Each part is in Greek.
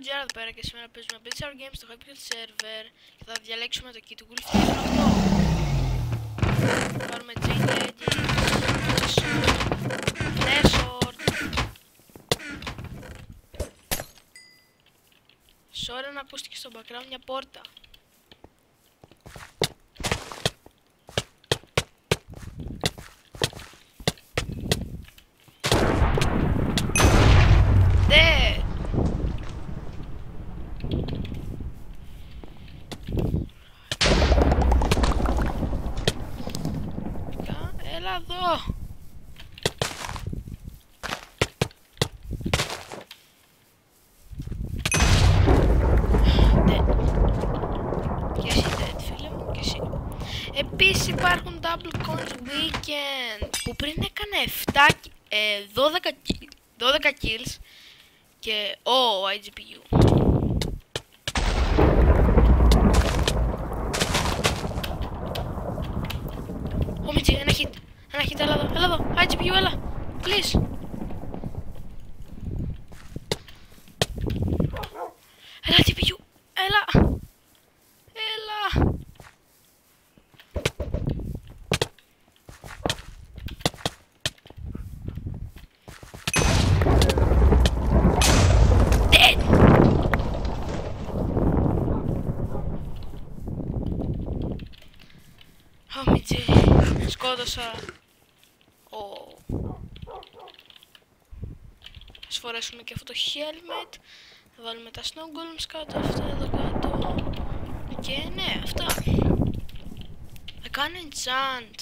GR εδώ πέρα και σήμερα παίζουμε BTR Games στο Hypixel Server και θα διαλέξουμε το kit του Wolf 8. Πάρουμε Chain Leggings, Sword, Sorry να ακούστηκε στο background μια πόρτα. Έλα εδώ! Και εσύ dead, φίλε μου, και εσύ. Επίσης υπάρχουν Double Coins Weekend που πριν έκανε 12 kills και ο IGPU. Ω Μιτζή, ένα hit, έλα εδώ, IGPU, έλα, please. Έλα IGPU, έλα. Ω Μιτζή, σκότωσα. Ας φορέσουμε και αυτό το helmet. Θα βάλουμε τα snow golems κάτω, αυτά εδώ κάτω. Και ναι, αυτά. Θα κάνω enchant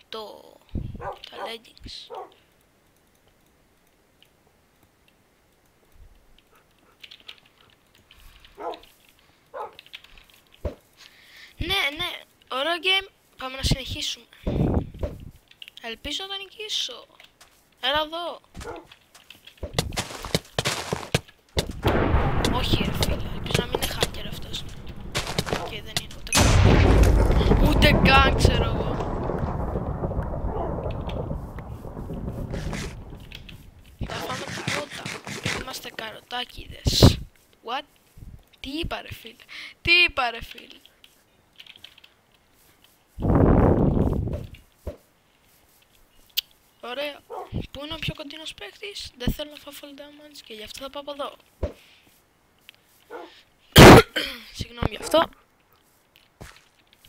τα leggings. Ναι, ωραίο game. Πάμε να συνεχίσουμε. Ελπίζω να νικήσω. Έλα εδώ. Όχι ρε φίλε, ελπίζω να μην είναι hacker αυτός. Και δεν είναι ούτε καν. Ούτε καν ξέρω εγώ. Θα φάμε καρότα. Είμαστε καροτάκιδες. What? Τι είπα ρε φίλε. Ωραία. Πού είναι ο πιο κοντινός παίκτης? Δεν θέλω να φάω full damage και γι' αυτό θα πάω από εδώ. Συγγνώμη γι' αυτό.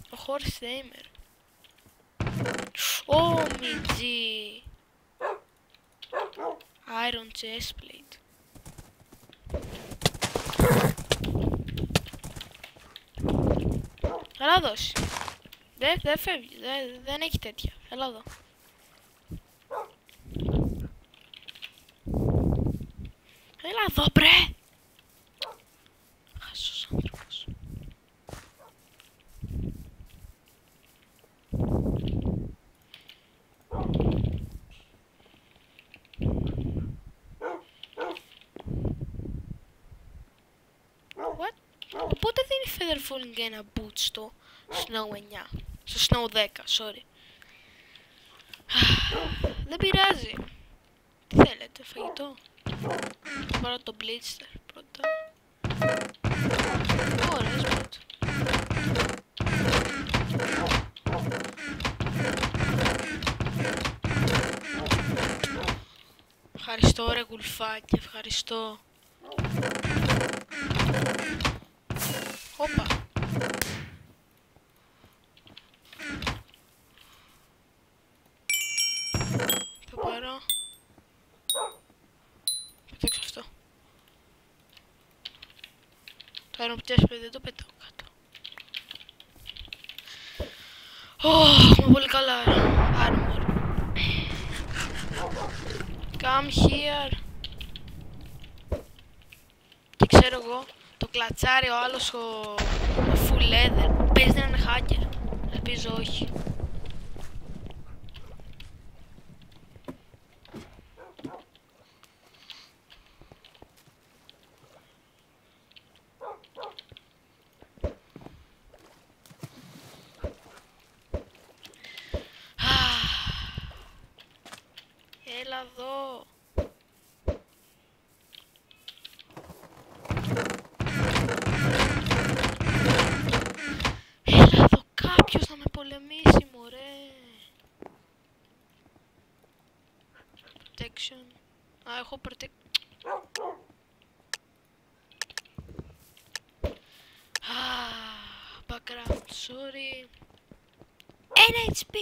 Ο Horse Tamer. Ω Μιτζή. Iron Chestplate. Έλα δώσει. Δεν φεύγει. Δεν έχει τέτοια. Έλα εδώ. Έλα εδώ μπρε! Χάσος άνθρωπος. What? Οπότε δίνει feather falling ένα boot στο snow 9. Στο snow 10, sorry. Δεν πειράζει. Τι θέλετε, φαγητό? Θα πάρω το Blitzer πρώτα. Ωραίες πρώτα. Ευχαριστώ ρε γουλφάκι, ευχαριστώ. Όπα. Θα πάρω. Πετάξω αυτό. Το αεροπτέσπεδο δεν το πετάω κάτω. Έχουμε πολύ καλά armor. Come here. Και ξέρω εγώ, το κλατσάρει ο άλλος ο full leather. Παίζει να είναι hacker. Ελπίζω όχι. Έλα εδώ. έχω προτείνει. Background, sorry. 1 HP!